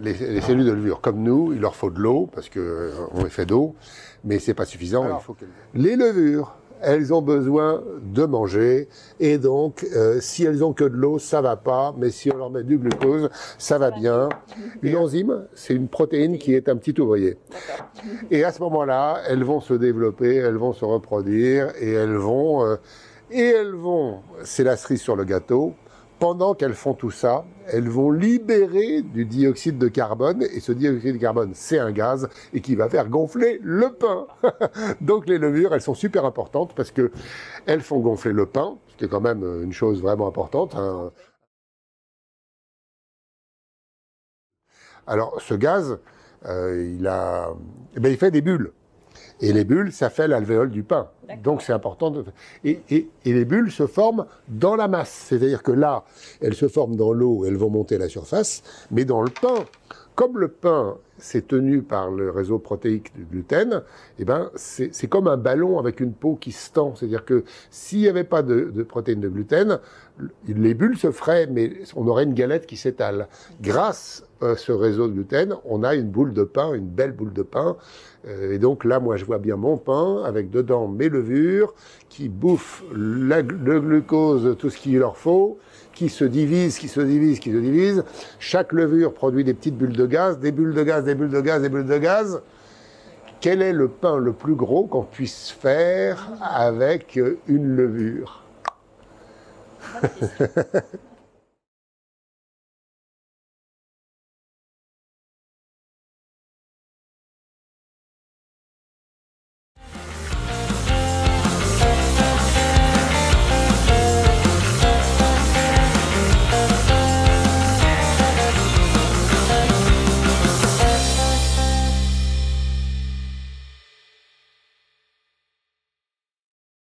Les cellules de levure, comme nous, il leur faut de l'eau, parce qu'on est fait d'eau, mais c'est pas suffisant. Alors, les levures, elles ont besoin de manger, et donc, si elles ont que de l'eau, ça va pas, mais si on leur met du glucose, ça va bien. Une enzyme, c'est une protéine qui est un petit ouvrier. Et à ce moment-là, elles vont se développer, elles vont se reproduire, et elles vont, c'est la cerise sur le gâteau. Pendant qu'elles font tout ça, elles vont libérer du dioxyde de carbone, et ce dioxyde de carbone, c'est un gaz, et qui va faire gonfler le pain. Donc les levures, elles sont super importantes, parce que elles font gonfler le pain, ce qui est quand même une chose vraiment importante, hein. Alors ce gaz, il fait des bulles. Et les bulles, ça fait l'alvéole du pain. Donc c'est important. Et les bulles se forment dans la masse. C'est-à-dire que là, elles se forment dans l'eau, elles vont monter à la surface. Mais dans le pain, comme le pain, c'est tenu par le réseau protéique du gluten, eh ben, c'est comme un ballon avec une peau qui se tend. C'est-à-dire que s'il n'y avait pas de protéines de gluten, les bulles se feraient, mais on aurait une galette qui s'étale. Grâce à ce réseau de gluten, on a une boule de pain, une belle boule de pain. Et donc là, moi, je vois bien mon pain avec dedans mes levures qui bouffent le glucose, tout ce qu'il leur faut, qui se divisent, qui se divisent, qui se divisent. Chaque levure produit des petites bulles de gaz, des bulles de gaz, des bulles de gaz, des bulles de gaz. Quel est le pain le plus gros qu'on puisse faire avec une levure?